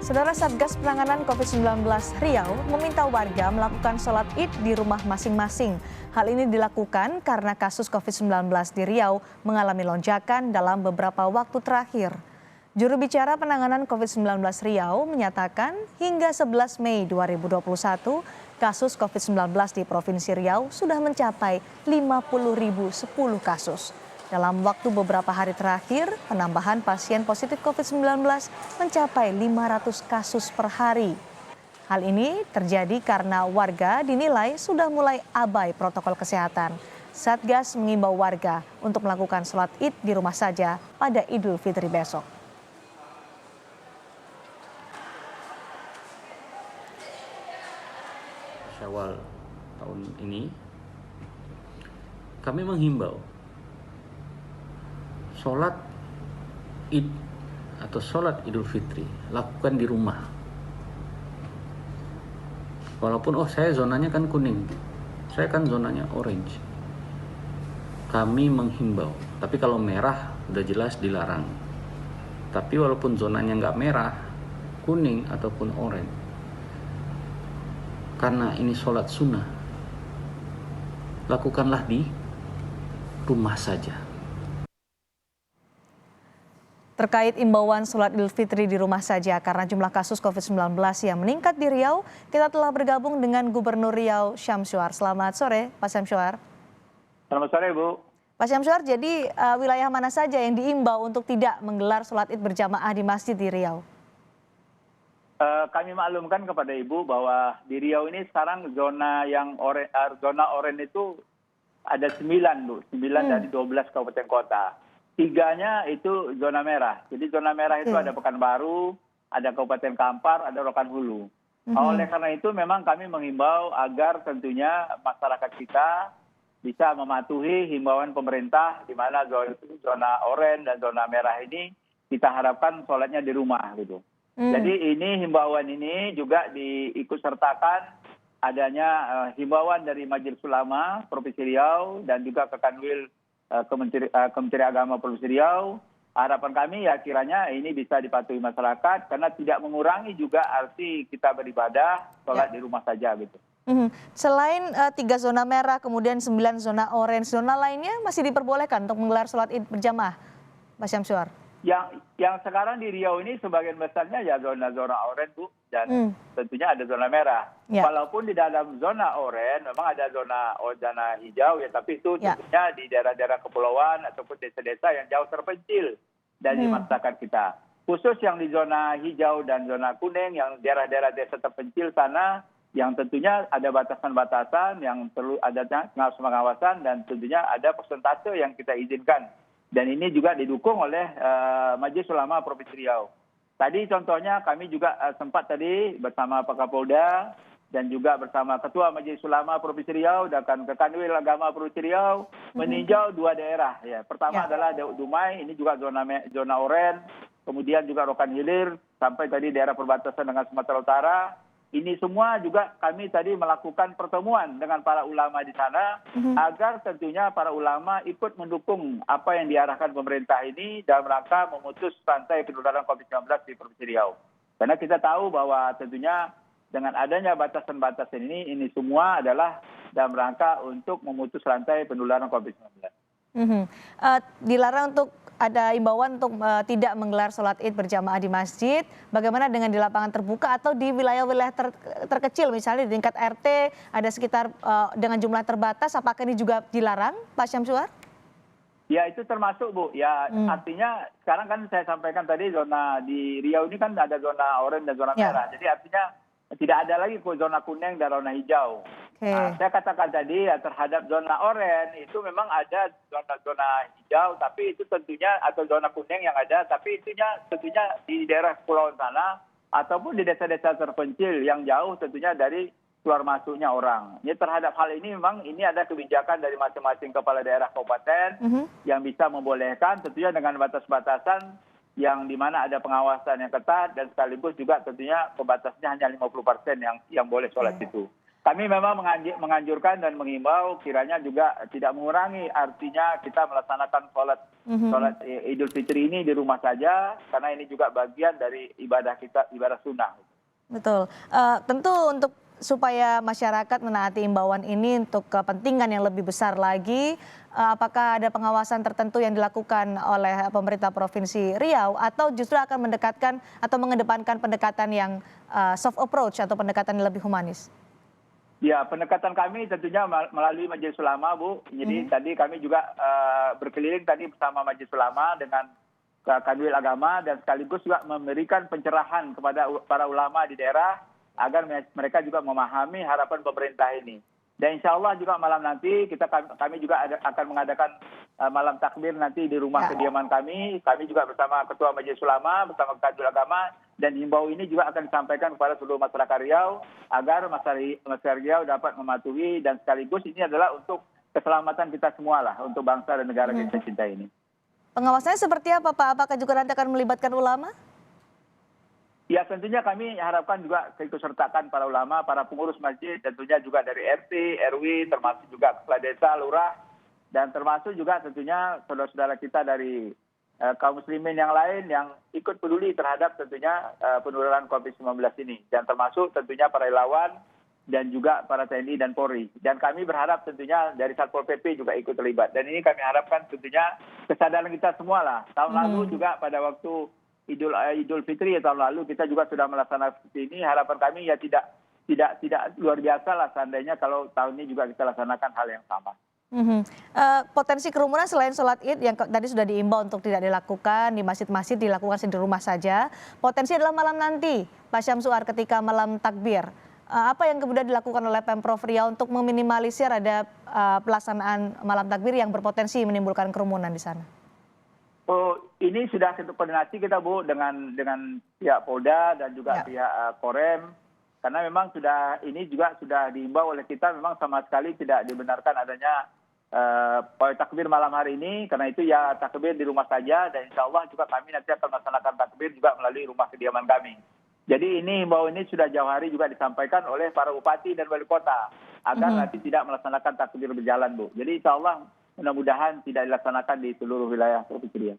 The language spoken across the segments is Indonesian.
Saudara, Satgas Penanganan COVID-19 Riau meminta warga melakukan sholat Id di rumah masing-masing. Hal ini dilakukan karena kasus COVID-19 di Riau mengalami lonjakan dalam beberapa waktu terakhir. Juru bicara penanganan COVID-19 Riau menyatakan hingga 11 Mei 2021, kasus COVID-19 di Provinsi Riau sudah mencapai 50.010 kasus. Dalam waktu beberapa hari terakhir, penambahan pasien positif COVID-19 mencapai 500 kasus per hari. Hal ini terjadi karena warga dinilai sudah mulai abai protokol kesehatan. Satgas mengimbau warga untuk melakukan sholat Id di rumah saja pada Idul Fitri besok. Syawal tahun ini, kami menghimbau sholat Id atau sholat Idul Fitri lakukan di rumah. Walaupun saya zonanya kan kuning, saya kan zonanya orange. Kami menghimbau, tapi kalau merah udah jelas dilarang. Tapi walaupun zonanya nggak merah, kuning ataupun orange, karena ini sholat sunnah, lakukanlah di rumah saja. Terkait imbauan sholat Idul Fitri di rumah saja karena jumlah kasus COVID-19 yang meningkat di Riau, kita telah bergabung dengan Gubernur Riau Syamsuar. Selamat sore, Pak Syamsuar. Selamat sore, Bu. Pak Syamsuar, jadi wilayah mana saja yang diimbau untuk tidak menggelar sholat Id berjamaah di masjid di Riau? Kami maklumkan kepada Ibu bahwa di Riau ini sekarang zona oranye itu ada 9, Bu. 9 dari 12 kabupaten kota. 3-nya itu zona merah. Jadi zona merah itu ada Pekanbaru, ada Kabupaten Kampar, ada Rokan Hulu. Oleh karena itu memang kami menghimbau agar tentunya masyarakat kita bisa mematuhi himbauan pemerintah di mana zona oranye dan zona merah ini kita harapkan sholatnya di rumah gitu. Jadi ini himbauan ini juga diikut sertakan adanya himbauan dari Majelis Ulama Provinsi Riau dan juga Kekanwil Kementerian Agama Provinsi Riau. Harapan kami ya kiranya ini bisa dipatuhi masyarakat karena tidak mengurangi juga arti kita beribadah sholat di rumah saja gitu. Selain 3 zona merah kemudian 9 zona orange, zona lainnya masih diperbolehkan untuk menggelar sholat Id berjamaah, Pak Syamsuar? Yang sekarang di Riau ini sebagian besarnya ya zona-zona oranye, Bu, dan tentunya ada zona merah. Walaupun di dalam zona oranye memang ada zona hijau ya, tapi itu tentunya di daerah-daerah kepulauan ataupun desa-desa yang jauh terpencil dari masyarakat kita. Khusus yang di zona hijau dan zona kuning yang daerah-daerah desa terpencil sana yang tentunya ada batasan-batasan yang perlu ada pengawasan dan tentunya ada persentase yang kita izinkan. Dan ini juga didukung oleh Majelis Ulama Provinsi Riau. Tadi contohnya kami juga sempat tadi bersama Pak Kapolda dan juga bersama Ketua Majelis Ulama Provinsi Riau dan Kekanwil Agama Provinsi Riau meninjau 2 daerah. Ya, pertama adalah Dumai, ini juga zona oranye, kemudian juga Rokan Hilir sampai tadi daerah perbatasan dengan Sumatera Utara. Ini semua juga kami tadi melakukan pertemuan dengan para ulama di sana agar tentunya para ulama ikut mendukung apa yang diarahkan pemerintah ini dalam rangka memutus rantai penularan COVID-19 di Provinsi Riau. Karena kita tahu bahwa tentunya dengan adanya batasan-batasan ini semua adalah dalam rangka untuk memutus rantai penularan COVID-19. Dilarang untuk ada imbauan untuk tidak menggelar sholat Id berjamaah di masjid. Bagaimana dengan di lapangan terbuka atau di wilayah-wilayah terkecil, misalnya di tingkat RT ada sekitar dengan jumlah terbatas, apakah ini juga dilarang, Pak Syamsuar? Ya itu termasuk, Bu. Ya artinya sekarang kan saya sampaikan tadi zona di Riau ini kan ada zona oranye dan zona merah. Jadi artinya tidak ada lagi zona kuning dan zona hijau. Saya katakan tadi ya terhadap zona oranye itu memang ada zona hijau, tapi itu tentunya atau zona kuning yang ada, tapi itunya tentunya di daerah pulau sana ataupun di desa-desa terpencil yang jauh tentunya dari keluar masuknya orang. Ini terhadap hal ini memang ini ada kebijakan dari masing-masing kepala daerah kabupaten yang bisa membolehkan tentunya dengan batas-batasan yang di mana ada pengawasan yang ketat dan sekaligus juga tentunya pembatasnya hanya 50% yang boleh sholat itu. Kami memang menganjurkan dan mengimbau kiranya juga tidak mengurangi artinya kita melaksanakan sholat Idul Fitri ini di rumah saja karena ini juga bagian dari ibadah kita, ibadah sunnah. Betul. Tentu untuk supaya masyarakat menaati imbauan ini untuk kepentingan yang lebih besar lagi, apakah ada pengawasan tertentu yang dilakukan oleh pemerintah Provinsi Riau atau justru akan mendekatkan atau mengedepankan pendekatan yang soft approach atau pendekatan yang lebih humanis? Ya, pendekatan kami tentunya melalui Majelis Ulama, Bu. Jadi tadi kami juga berkeliling tadi bersama Majelis Ulama dengan Kanwil Agama dan sekaligus juga memberikan pencerahan kepada para ulama di daerah agar mereka juga memahami harapan pemerintah ini. Dan insya Allah juga malam nanti kami juga akan mengadakan malam takbir nanti di rumah kediaman kami. Kami juga bersama Ketua Majelis Ulama, bersama Kanwil Agama, dan himbau ini juga akan disampaikan kepada seluruh masyarakat Riau agar masyarakat Riau dapat mematuhi dan sekaligus ini adalah untuk keselamatan kita semua lah, untuk bangsa dan negara kita cinta ini. Pengawasannya seperti apa, Pak? Apakah juga nanti akan melibatkan ulama? Ya, tentunya kami harapkan juga keikutsertaan para ulama, para pengurus masjid, tentunya juga dari RT, RW, termasuk juga kepala desa, lurah, dan termasuk juga tentunya saudara-saudara kita dari kaum muslimin yang lain yang ikut peduli terhadap tentunya penularan COVID-19 ini. Dan termasuk tentunya para relawan dan juga para TNI dan Polri. Dan kami berharap tentunya dari Satpol PP juga ikut terlibat. Dan ini kami harapkan tentunya kesadaran kita semua lah. Tahun lalu juga pada waktu Idul Fitri tahun lalu kita juga sudah melaksanakan seperti ini. Harapan kami ya tidak luar biasa lah seandainya kalau tahun ini juga kita laksanakan hal yang sama. Potensi kerumunan selain sholat id yang tadi sudah diimbau untuk tidak dilakukan di masjid-masjid, dilakukan di rumah saja. Potensi adalah malam nanti, Pak Syamsuar, ketika malam takbir. Apa yang kemudian dilakukan oleh Pemprov Riau untuk meminimalisir ada pelaksanaan malam takbir yang berpotensi menimbulkan kerumunan di sana? Oh, ini sudah koordinasi kita, Bu, dengan pihak Polda dan juga pihak Korem, karena memang ini juga sudah diimbau oleh kita, memang sama sekali tidak dibenarkan adanya takbir malam hari ini, karena itu ya takbir di rumah saja, dan insya Allah juga kami nanti akan melaksanakan takbir juga melalui rumah kediaman kami. Jadi ini himbau ini sudah jauh hari juga disampaikan oleh para bupati dan wali kota, agar nanti tidak melaksanakan takbir berjalan, Bu. Jadi insya Allah mudah-mudahan tidak dilaksanakan di seluruh wilayah Provinsi Riau.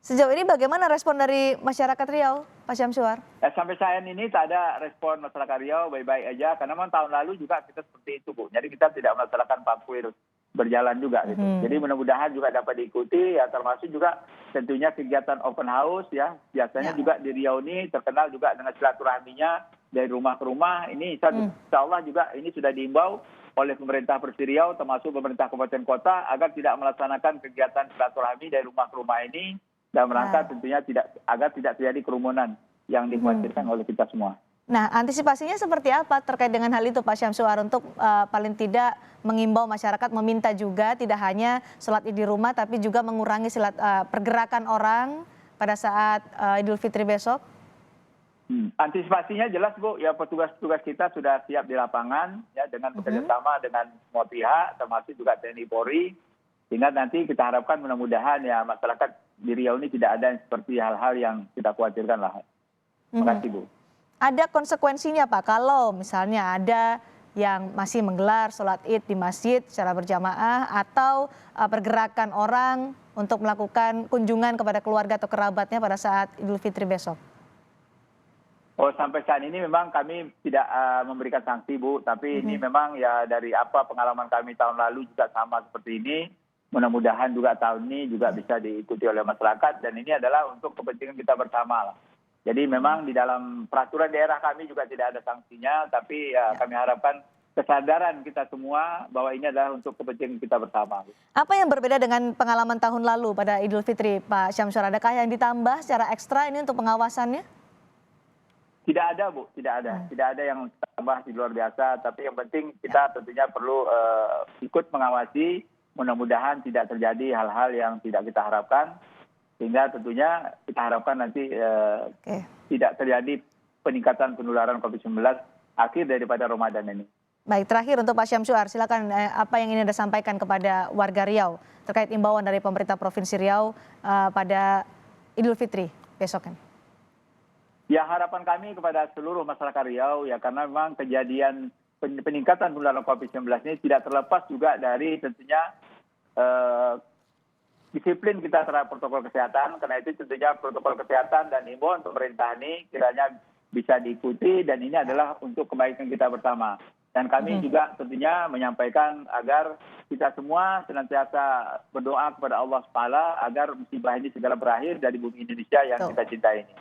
Sejauh ini bagaimana respon dari masyarakat Riau, Pak Syamsuar? Sampai saat ini tak ada respon masyarakat Riau, baik-baik aja. Karena memang tahun lalu juga kita seperti itu, Bu. Jadi kita tidak melaksanakan takbir berjalan juga gitu. Jadi mudah-mudahan juga dapat diikuti, ya termasuk juga tentunya kegiatan open house ya. Biasanya juga di Riau ini terkenal juga dengan silaturahminya dari rumah ke rumah. Ini insya Allah juga ini sudah diimbau oleh pemerintah Provinsi Riau termasuk pemerintah kabupaten kota agar tidak melaksanakan kegiatan silaturahmi dari rumah ke rumah ini dan merangka tentunya agar tidak terjadi kerumunan yang dikhawatirkan oleh kita semua. Nah, antisipasinya seperti apa terkait dengan hal itu, Pak Syamsuar, untuk paling tidak mengimbau masyarakat meminta juga tidak hanya sholat id di rumah tapi juga mengurangi pergerakan orang pada saat Idul Fitri besok? Antisipasinya jelas, Bu, ya petugas-petugas kita sudah siap di lapangan ya dengan bekerjasama dengan semua pihak termasuk juga TNI Polri, sehingga nanti kita harapkan mudah-mudahan ya masyarakat di Riau ini tidak ada seperti hal-hal yang kita khawatirkan lah. Terima kasih, Bu. Ada konsekuensinya, Pak, kalau misalnya ada yang masih menggelar sholat id di masjid secara berjamaah atau pergerakan orang untuk melakukan kunjungan kepada keluarga atau kerabatnya pada saat Idul Fitri besok? Oh, sampai saat ini memang kami tidak memberikan sanksi, Bu. Tapi ini memang ya dari apa pengalaman kami tahun lalu juga sama seperti ini. Mudah-mudahan juga tahun ini juga bisa diikuti oleh masyarakat. Dan ini adalah untuk kepentingan kita bersama lah. Jadi memang di dalam peraturan daerah kami juga tidak ada sanksinya. Tapi ya kami harapkan kesadaran kita semua bahwa ini adalah untuk kepentingan kita bersama. Apa yang berbeda dengan pengalaman tahun lalu pada Idul Fitri, Pak Syamsuar? Adakah yang ditambah secara ekstra ini untuk pengawasannya? Tidak ada, Bu, tidak ada. Tidak ada yang tambah di luar biasa. Tapi yang penting kita tentunya perlu ikut mengawasi. Mudah-mudahan tidak terjadi hal-hal yang tidak kita harapkan. Sehingga tentunya kita harapkan nanti tidak terjadi peningkatan penularan COVID-19 akhir daripada Ramadan ini. Baik, terakhir untuk Pak Syamsuar, silakan apa yang ingin Anda sampaikan kepada warga Riau terkait imbauan dari pemerintah Provinsi Riau pada Idul Fitri besok kan? Ya, harapan kami kepada seluruh masyarakat Riau ya karena memang kejadian peningkatan penularan COVID-19 ini tidak terlepas juga dari tentunya disiplin kita terhadap protokol kesehatan. Karena itu tentunya protokol kesehatan dan himbauan pemerintah ini kiranya bisa diikuti, dan ini adalah untuk kebaikan kita bersama. Dan kami juga tentunya menyampaikan agar kita semua senantiasa berdoa kepada Allah SWT agar musibah ini segera berakhir dari bumi Indonesia yang kita cintai ini.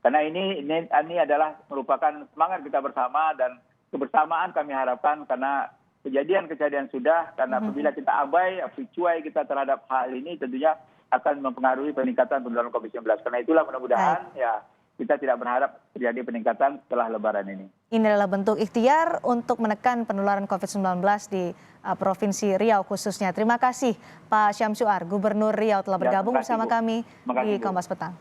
Karena ini adalah merupakan semangat kita bersama, dan kebersamaan kami harapkan karena kejadian sudah, karena apabila kita abai, cuai kita terhadap hal ini tentunya akan mempengaruhi peningkatan penularan COVID-19. Karena itulah mudah-mudahan ya kita tidak berharap terjadi peningkatan setelah Lebaran ini. Ini adalah bentuk ikhtiar untuk menekan penularan COVID-19 di Provinsi Riau khususnya. Terima kasih Pak Syamsuar, Gubernur Riau telah bergabung bersama kami di Kompas Petang.